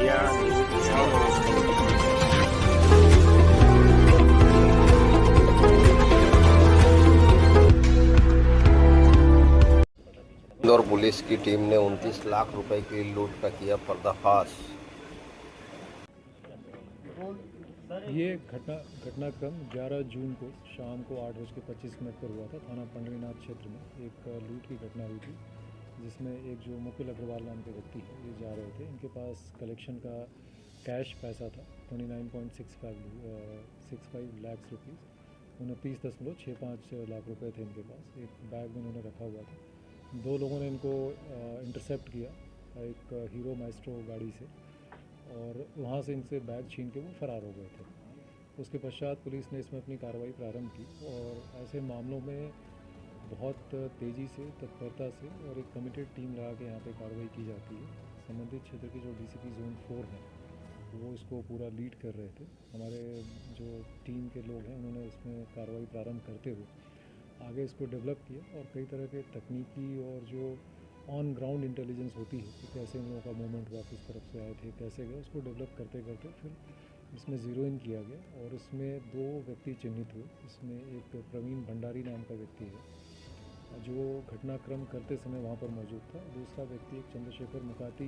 India Indore police की team ने 29 लाख रुपए की लूट का किया पर्दाफाश। ये घटनाक्रम 11 जून को शाम को 8:25 पर हुआ था। थाना पंडरीनाथ क्षेत्र में एक लूट की घटना हुई थी, जिसमें एक जो मुकुल अग्रवाल नाम के व्यक्ति हैं, ये जा रहे थे। इनके पास कलेक्शन का कैश पैसा था 29.65 लाख रुपीज़, 29.65 लाख रुपए थे इनके पास। एक बैग में उन्होंने रखा हुआ था। दो लोगों ने इनको इंटरसेप्ट किया एक हीरो माइस्ट्रो गाड़ी से, और वहाँ से इनसे बैग छीन के वो फ़रार हो गए थे। उसके पश्चात पुलिस ने इसमें अपनी कार्रवाई प्रारंभ की, और ऐसे मामलों में बहुत तेज़ी से, तत्परता से और एक कमिटेड टीम लगा के यहाँ पे कार्रवाई की जाती है। संबंधित क्षेत्र के जो डीसीपी जोन 4 हैं, वो इसको पूरा लीड कर रहे थे। हमारे जो टीम के लोग हैं, उन्होंने इसमें कार्रवाई प्रारंभ करते हुए आगे इसको डेवलप किया, और कई तरह के तकनीकी और जो ऑन ग्राउंड इंटेलिजेंस होती है कि कैसे इन लोगों का मूवमेंट हुआ, किस तरफ से आए थे, कैसे गए, उसको डेवलप करते करते फिर इसमें ज़ीरो इन किया गया, और इसमें 2 व्यक्ति चिन्हित हुए। इसमें एक प्रवीण भंडारी नाम का व्यक्ति है, जो घटनाक्रम करते समय वहाँ पर मौजूद था। दूसरा व्यक्ति एक चंद्रशेखर मुकाती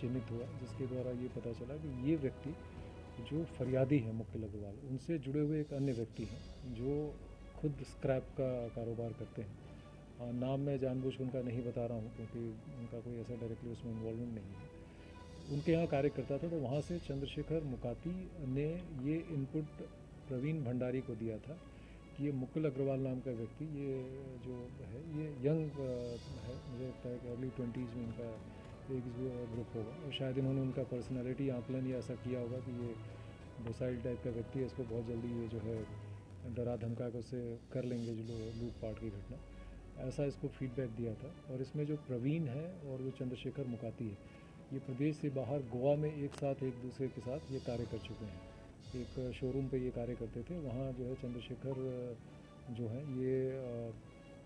चिन्हित हुआ, जिसके द्वारा ये पता चला कि ये व्यक्ति जो फरियादी है मुकुल अग्रवाल, उनसे जुड़े हुए एक अन्य व्यक्ति हैं जो खुद स्क्रैप का कारोबार करते हैं। नाम मैं जानबूझ के उनका नहीं बता रहा हूँ, क्योंकि उनका कोई ऐसा डायरेक्टली उसमें इन्वॉल्वमेंट नहीं है। उनके यहाँ कार्य करता था, तो वहाँ से चंद्रशेखर मुकाती ने ये इनपुट प्रवीण भंडारी को दिया था कि ये मुकुल अग्रवाल नाम का व्यक्ति, ये जो है ये यंग है, मुझे लगता है कि अर्ली 20s में इनका एक ग्रुप होगा, और शायद इन्होंने उनका पर्सनालिटी आंकलन या ऐसा किया होगा कि ये डोसाइल टाइप का व्यक्ति है, इसको बहुत जल्दी ये जो है डरा धमका के उससे कर लेंगे जो लूट पाट की घटना, ऐसा इसको फीडबैक दिया था। और इसमें जो प्रवीण है और जो चंद्रशेखर मुकाती है, ये प्रदेश से बाहर गोवा में एक साथ एक दूसरे के साथ ये कार्य कर चुके हैं। एक शोरूम पे ये कार्य करते थे, वहाँ जो है चंद्रशेखर जो है ये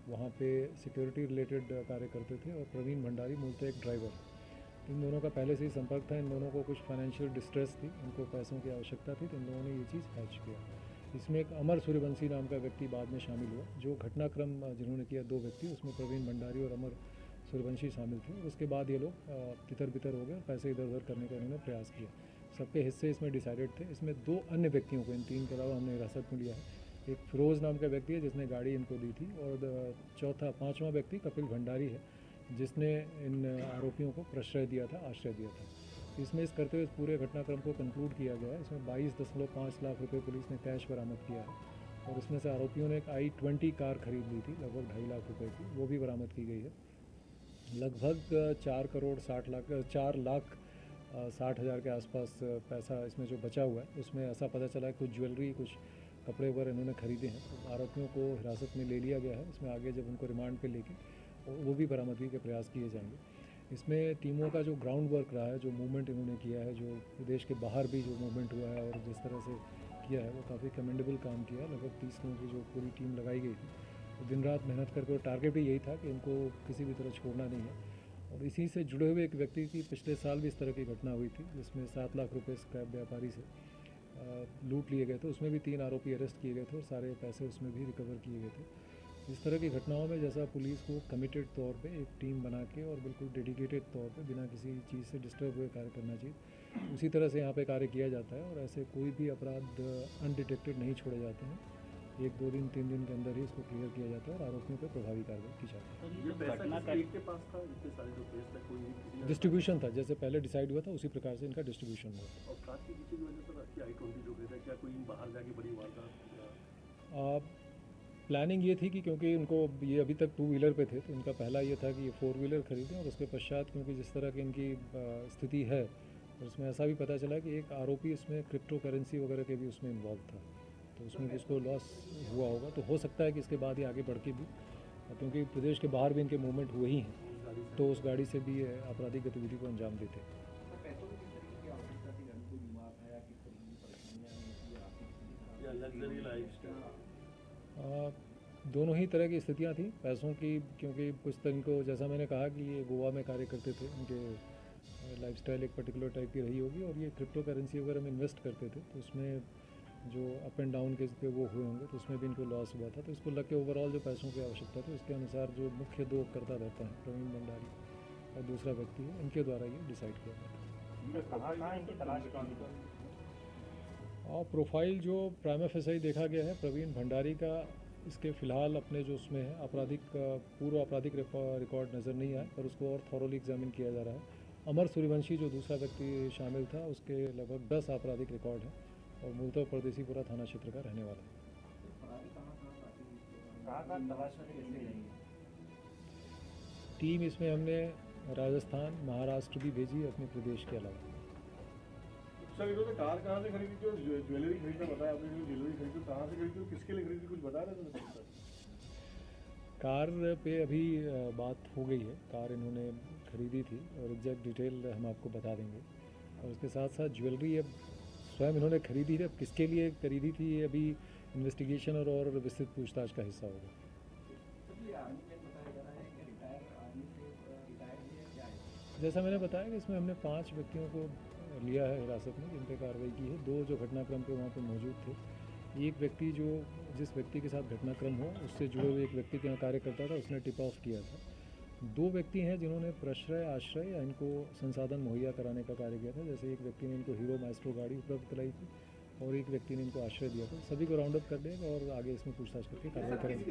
वहाँ पे सिक्योरिटी रिलेटेड कार्य करते थे, और प्रवीण भंडारी मूलतः एक ड्राइवर। इन दोनों का पहले से ही संपर्क था। इन दोनों को कुछ फाइनेंशियल डिस्ट्रेस थी, उनको पैसों की आवश्यकता थी, तो इन लोगों ने ये चीज़ हैच किया। इसमें एक अमर सूर्यवंशी नाम का व्यक्ति बाद में शामिल हुआ। जो घटनाक्रम जिन्होंने किया 2 व्यक्ति, उसमें प्रवीण भंडारी और अमर सूर्यवंशी शामिल थे। उसके बाद ये लोग तितर बितर हो गए, पैसे इधर उधर करने का इन्होंने प्रयास किया। सबके हिस्से इसमें डिसाइडेड थे। इसमें 2 अन्य व्यक्तियों को, इन 3 के अलावा हमने हिरासत में लिया है। एक फिरोज़ नाम का व्यक्ति है जिसने गाड़ी इनको दी थी, और पाँचवां व्यक्ति कपिल भंडारी है, जिसने इन आरोपियों को प्रश्रय दिया था, आश्रय दिया था। इसमें इस करते हुए इस पूरे घटनाक्रम को कंक्लूड किया गया है। इसमें 22.5 लाख रुपए पुलिस ने कैश बरामद किया है, और उसमें से आरोपियों ने एक i20 कार खरीद ली थी लगभग 2.5 लाख रुपए की, वो भी बरामद की गई है। लगभग 4 लाख 60,000 के आसपास पैसा इसमें जो बचा हुआ है, उसमें ऐसा पता चला है कुछ ज्वेलरी, कुछ कपड़े वगैरह इन्होंने खरीदे हैं। तो आरोपियों को हिरासत में ले लिया गया है। इसमें आगे जब उनको रिमांड पे लेके वो भी बरामदगी के प्रयास किए जाएंगे। इसमें टीमों का जो ग्राउंड वर्क रहा है, जो मूवमेंट इन्होंने किया है, जो प्रदेश के बाहर भी जो मूवमेंट हुआ है और जिस तरह से किया है, वो काफ़ी कमेंडेबल काम किया है। लगभग 30 लोगों की जो पूरी टीम लगाई गई थी, तो दिन रात मेहनत करके, और टारगेट भी यही था कि इनको किसी भी तरह छोड़ना नहीं है। और इसी से जुड़े हुए एक व्यक्ति की पिछले साल भी इस तरह की घटना हुई थी, जिसमें 7 लाख रुपये स्क्रैप व्यापारी से लूट लिए गए थे। उसमें भी 3 आरोपी अरेस्ट किए गए थे, और सारे पैसे उसमें भी रिकवर किए गए थे। इस तरह की घटनाओं में जैसा पुलिस को कमिटेड तौर पे एक टीम बना के और बिल्कुल डेडिकेटेड तौर पे बिना किसी चीज़ से डिस्टर्ब हुए कार्य करना चाहिए, उसी तरह से यहाँ पे कार्य किया जाता है। और ऐसे कोई भी अपराध अनडिटेक्टेड नहीं छोड़े जाते हैं। 1, 2 दिन, 3 दिन के अंदर ही इसको क्लियर किया जाता है, और आरोपियों पर प्रभावी कार्रवाई की जाती है। डिस्ट्रीब्यूशन था, जैसे पहले डिसाइड हुआ था, उसी प्रकार से इनका डिस्ट्रीब्यूशन हुआ। प्लानिंग ये थी कि क्योंकि उनको ये अभी तक 2 व्हीलर पे थे, तो इनका पहला ये था कि ये 4 व्हीलर खरीदें, और उसके पश्चात क्योंकि जिस तरह की इनकी स्थिति है, और उसमें ऐसा भी पता चला कि एक आरोपी इसमें क्रिप्टो करेंसी वगैरह के भी उसमें इन्वॉल्व था, तो उसमें भी उसको लॉस हुआ होगा। तो हो सकता है कि इसके बाद ही आगे बढ़ के भी, क्योंकि प्रदेश के बाहर भी इनके मूवमेंट हुए ही हैं, तो उस गाड़ी से भी आपराधिक गतिविधि को अंजाम देते। दोनों ही तरह की स्थितियां थी पैसों की, क्योंकि कुछ तो इनको, जैसा मैंने कहा कि ये गोवा में कार्य करते थे, इनके लाइफस्टाइल एक पर्टिकुलर टाइप की रही होगी और ये क्रिप्टो करेंसी वगैरह में इन्वेस्ट करते थे, तो उसमें जो अप एंड डाउन के पे वो हुए होंगे, तो उसमें भी इनको लॉस हुआ था। तो इसको लग के ओवरऑल जो पैसों की आवश्यकता थी उसके अनुसार जो मुख्य दो करता रहता है, प्रवीण भंडारी और दूसरा व्यक्ति है, इनके द्वारा ये डिसाइड किया गया था। और प्रोफाइल जो प्राइमा फेसाई देखा गया है प्रवीण भंडारी का, इसके फ़िलहाल अपने जो उसमें है पूर्व आपराधिक रिकॉर्ड नज़र नहीं आया, पर उसको और थॉरोली एग्जामिन किया जा रहा है। अमर सूर्यवंशी जो दूसरा व्यक्ति शामिल था, उसके लगभग 10 आपराधिक रिकॉर्ड है और मूलतः परदेसीपुरा थाना क्षेत्र का रहने वाला है। टीम इसमें हमने राजस्थान, महाराष्ट्र भी भेजी अपने प्रदेश के अलावा। सर इन्होंने कार कहाँ से खरीदी थी और ज्वेलरी खरीदना बताया आपने, जो ज्वेलरी खरीदी थी कहाँ से खरीदी और किसके लिए खरीदी, कुछ बता रहे थे सर? कार पे अभी बात हो गई है, कार इन्होंने खरीदी थी और एग्जैक्ट डिटेल हम आपको बता देंगे। और उसके साथ साथ ज्वेलरी अब स्वयं इन्होंने खरीदी थी, अब किसके लिए खरीदी थी ये अभी इन्वेस्टिगेशन और विस्तृत पूछताछ का हिस्सा होगा। जैसा मैंने बताया कि इसमें हमने 5 व्यक्तियों को लिया है हिरासत में, जिन पर कार्रवाई की है। 2 जो घटनाक्रम पे वहाँ पे मौजूद थे, एक व्यक्ति जो जिस व्यक्ति के साथ घटनाक्रम हो उससे जुड़े हुए एक व्यक्ति के यहाँ कार्य करता था, उसने टिप ऑफ किया था। 2 व्यक्ति हैं जिन्होंने प्रश्रय, आश्रय या इनको संसाधन मुहैया कराने का कार्य किया था। जैसे एक व्यक्ति ने इनको हीरो माइस्ट्रो गाड़ी उपलब्ध कराई थी और एक व्यक्ति ने इनको आश्रय दिया था। सभी को राउंड अप कर देंगे और आगे इसमें पूछताछ करके कार्रवाई करेंगे।